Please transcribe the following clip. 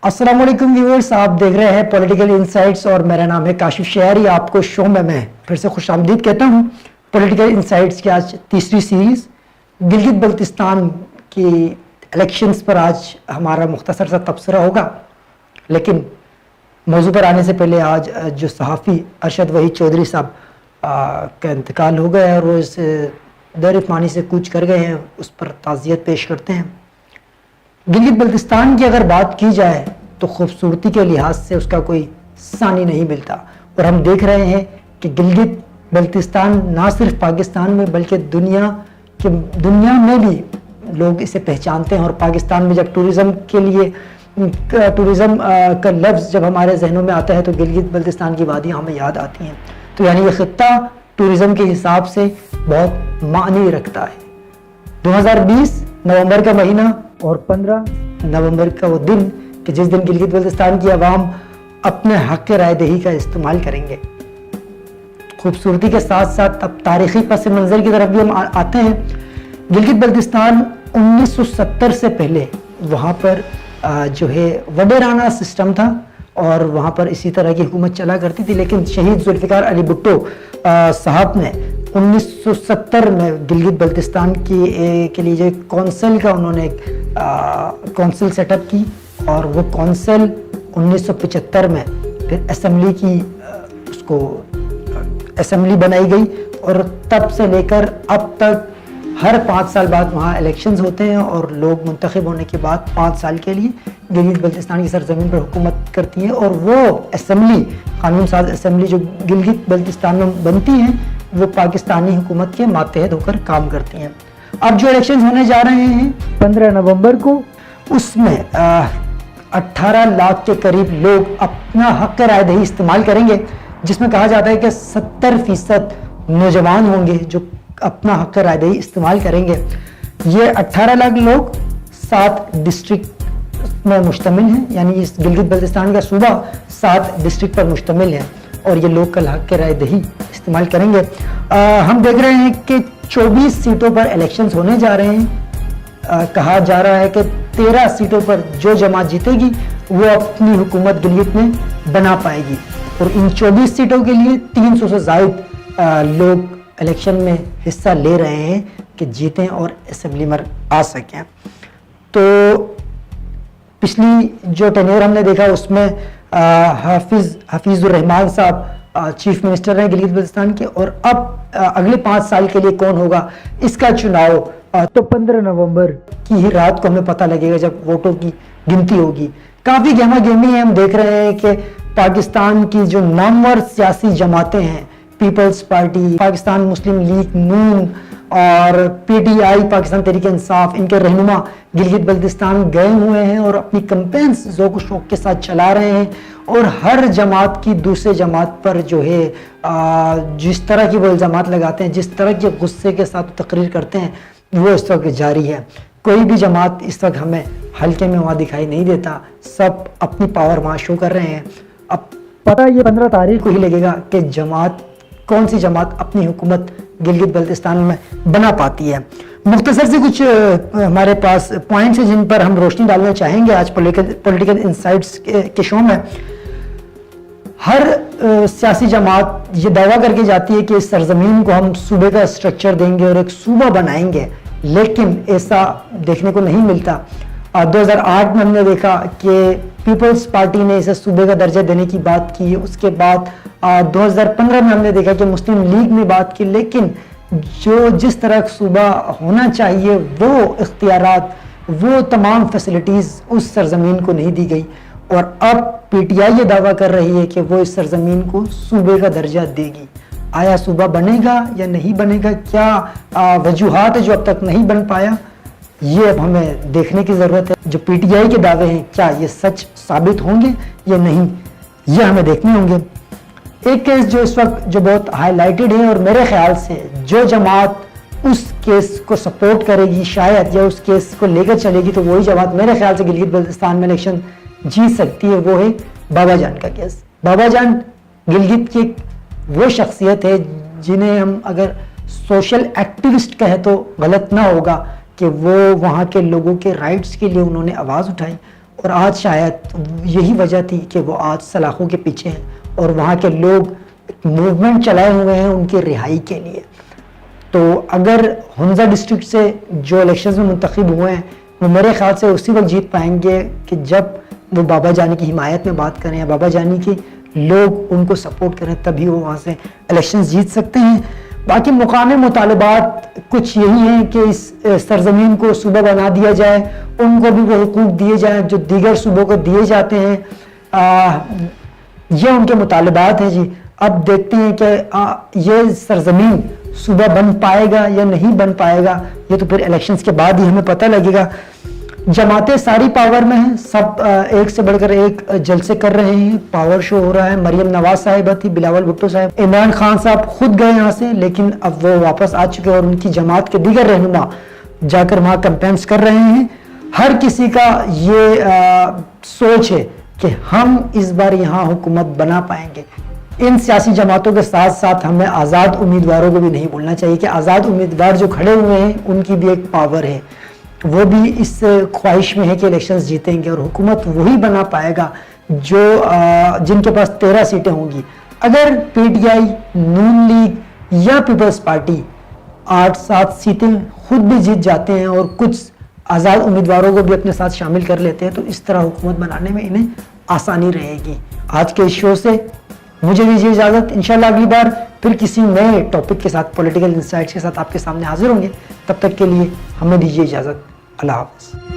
अस्सलाम वालेकुम व्यूअर्स, आप देख रहे हैं पॉलिटिकल इनसाइट्स और मेरा नाम है काशिफ शहरी। आपको शो में मैं फिर से खुश आमदीद कहता हूँ। पॉलिटिकल इनसाइट्स की आज तीसरी सीरीज़ गिलगित बल्तिस्तान की इलेक्शंस पर आज हमारा मुख्तसर सा तबसरा होगा। लेकिन मौजू पर आने से पहले आज जो सहाफ़ी अरशद वहीद चौधरी साहब का इंतकाल हो गया है और वो इस दर फ़ानी से कूच कर गए हैं, उस पर ताज़ियत पेश करते हैं। गिलगित बल्तिस्तान की अगर बात की जाए तो खूबसूरती के लिहाज से उसका कोई सानी नहीं मिलता, और हम देख रहे हैं कि गिलगित बल्तिस्तान ना सिर्फ पाकिस्तान में बल्कि दुनिया में भी लोग इसे पहचानते हैं। और पाकिस्तान में जब टूरिज़्म का लफ्ज़ जब हमारे जहनों में आता है तो गिलगित बल्तिस्तान की वादियाँ हमें याद आती हैं। तो यानी ये खित्ता टूरिज़्म के हिसाब से बहुत मानी रखता है। 2020 नवंबर का महीना और 15 नवंबर का वो दिन कि जिस दिन गिलगित बल्तिस्तान की आवाम अपने हक़ राय दही का इस्तेमाल करेंगे। खूबसूरती के साथ साथ अब तारीख़ी पस मंज़र की तरफ भी हम आते हैं। गिलगित बल्तिस्तान 1970 से पहले वहाँ पर जो है वडेराना सिस्टम था और वहाँ पर इसी तरह की हुकूमत चला करती थी। लेकिन शहीद जुल्फ़िकार अली भुट्टो साहब ने 1970 में गिलगित बल्तिस्तान के लिए जो कौंसिल का उन्होंने कौंसिल सेटअप की, और वो कौंसिल 1975 में फिर असेंबली की उसको असेंबली बनाई गई, और तब से लेकर अब तक हर 5 साल बाद वहाँ इलेक्शंस होते हैं और लोग मुंतखब होने के बाद 5 साल के लिए गिलगित बल्तिस्तान की सरजमीन पर हुकूमत करती है। और वो असेंबली, कानून साज असेंबली जो गिलगित बल्तिस्तान में बनती है, वो पाकिस्तानी हुकूमत के मातहत होकर काम करती हैं। अब जो इलेक्शंस होने जा रहे हैं 15 नवंबर को, उसमें 18 लाख के करीब लोग अपना हक़ राय दही इस्तेमाल करेंगे, जिसमें कहा जाता है कि 70% नौजवान होंगे जो अपना हक़ राय दही इस्तेमाल करेंगे। ये 18 लाख लोग 7 डिस्ट्रिक्ट में मुश्तमिल हैं, यानी इस गिलगित बल्तिस्तान का सूबा 7 डिस्ट्रिक्ट पर मुश्तमिल है, और ये लोग कल हक़ राय दही इस्तेमाल करेंगे। हम देख रहे हैं कि 24 सीटों पर इलेक्शंस होने जा रहे हैं। कहा जा रहा है कि 13 सीटों पर जो जमात जीतेगी वो अपनी हुकूमत गिलगित में बना पाएगी, और इन 24 सीटों के लिए 300 से ज़ायद लोग इलेक्शन में हिस्सा ले रहे हैं कि जीतें और असेंबली में आ सकें। तो पिछली जो टेन्योर हमने देखा उसमें हफीज़ुर रहमान साहब चीफ मिनिस्टर हैं गिलगित बल्तिस्तान के, और अब अगले 5 साल के लिए कौन होगा इसका चुनाव तो 15 नवंबर की ही रात को हमें पता लगेगा जब वोटों की गिनती होगी। काफ़ी गहमा गहमी है। हम देख रहे हैं कि पाकिस्तान की जो नामवर सियासी जमातें हैं, पीपल्स पार्टी, पाकिस्तान मुस्लिम लीग नून और PTI पाकिस्तान तहरीक इंसाफ, इनके रहनुमा गिलगित बल्तिस्तान गए हुए हैं और अपनी कैंपेन्स ज़ोक शौक के साथ चला रहे हैं। और हर जमात की दूसरे जमात पर जो है जिस तरह की वो इल्ज़ामात लगाते हैं, जिस तरह के गुस्से के साथ तकरीर करते हैं, वो इस वक्त जारी है। कोई भी जमात इस वक्त हमें हल्के में वहाँ दिखाई नहीं देता, सब अपनी पावर वहाँ शो कर रहे हैं। अब पता ये 15 तारीख को ही लगेगा कि कौन सी जमात अपनी हुकूमत गिलगित बल्तिस्तान में बना पाती है। मुख्तसर से कुछ हमारे पास पॉइंट्स हैं जिन पर हम रोशनी डालना चाहेंगे आज पॉलिटिकल इनसाइट्स के शो में। हर सियासी जमात ये दावा करके जाती है कि इस सरजमीन को हम सूबे का स्ट्रक्चर देंगे और एक सूबा बनाएंगे, लेकिन ऐसा देखने को नहीं मिलता। 2008 में हमने देखा कि पीपल्स पार्टी ने इसे सूबे का दर्जा देने की बात की। उसके बाद 2015 में हमने देखा कि मुस्लिम लीग ने बात की, लेकिन जिस तरह सूबा होना चाहिए वो इख्तियारात, वो तमाम फैसिलिटीज़ उस सरजमीन को नहीं दी गई। और अब PTI ये दावा कर रही है कि वो इस सरजमीन को सूबे का दर्जा देगी। आया सूबा बनेगा या नहीं बनेगा, क्या वजूहात है जो अब तक नहीं बन पाया, ये अब हमें देखने की ज़रूरत है। जो PTI के दावे हैं क्या ये सच साबित होंगे या नहीं, ये हमें देखने होंगे। एक केस जो इस वक्त जो बहुत हाईलाइटेड है, और मेरे ख्याल से जो जमात उस केस को सपोर्ट करेगी शायद, या उस केस को लेकर चलेगी, तो वही जमात मेरे ख्याल से गिलगित बल्तिस्तान में इलेक्शन जीत सकती है। वो है बाबा जान का केस। बाबा जान गिलगित की वो शख्सियत है जिन्हें हम अगर सोशल एक्टिविस्ट कहें तो गलत ना होगा कि वो वहाँ के लोगों के राइट्स के लिए उन्होंने आवाज़ उठाई, اور آج شاید یہی وجہ تھی کہ وہ آج سلاخوں کے پیچھے ہیں اور وہاں کے لوگ موومنٹ چلائے ہوئے ہیں ان کی رہائی کے لیے. تو اگر حمزہ ڈسٹرکٹ سے جو الیکشنز میں منتخب ہوئے ہیں وہ میرے خیال سے اسی وقت جیت پائیں گے کہ جب وہ بابا جانی کی حمایت میں بات کریں یا بابا جانی کے لوگ ان کو سپورٹ کریں, تبھی وہ وہاں سے الیکشنز جیت سکتے ہیں. باقی مقامی مطالبات کچھ یہی ہیں کہ اس سرزمین کو صوبہ بنا دیا جائے, ان کو بھی وہ حقوق دیے جائیں جو دیگر صوبوں کو دیے جاتے ہیں. یہ ان کے مطالبات ہیں جی. اب دیکھتے ہیں کہ یہ سرزمین صوبہ بن پائے گا یا نہیں بن پائے گا, یہ تو پھر الیکشنز کے بعد ہی ہمیں پتہ لگے گا. جماعتیں ساری پاور میں ہیں, سب ایک سے بڑھ کر ایک جلسے کر رہے ہیں, پاور شو ہو رہا ہے. مریم نواز صاحبہ تھی, بلاول بھٹو صاحب, عمران خان صاحب خود گئے یہاں سے, لیکن اب وہ واپس آ چکے اور ان کی جماعت کے دیگر رہنما جا کر وہاں کیمپینز کر رہے ہیں. ہر کسی کا یہ سوچ ہے کہ ہم اس بار یہاں حکومت بنا پائیں گے. ان سیاسی جماعتوں کے ساتھ ساتھ ہمیں آزاد امیدواروں کو بھی نہیں بھولنا چاہیے کہ آزاد امیدوار جو کھڑے ہوئے ہیں ان کی بھی ایک پاور ہے. وہ بھی اس خواہش میں ہے کہ الیکشنز جیتیں گے اور حکومت وہی بنا پائے گا جو جن کے پاس 13 سیٹیں ہوں گی. اگر P T I, Noon League یا پیپلز پارٹی 8-7 سیٹیں خود بھی جیت جاتے ہیں اور کچھ آزاد امیدواروں کو بھی اپنے ساتھ شامل کر لیتے ہیں تو اس طرح حکومت بنانے میں انہیں آسانی رہے گی. آج کے اس شو سے مجھے دیجیے اجازت. انشاءاللہ اگلی بار پھر کسی نئے ٹاپک کے ساتھ, پولیٹیکل انسائٹس کے ساتھ آپ کے سامنے حاضر ہوں گے. تب تک کے لیے ہمیں دیجیے اجازت. اللہ حافظ.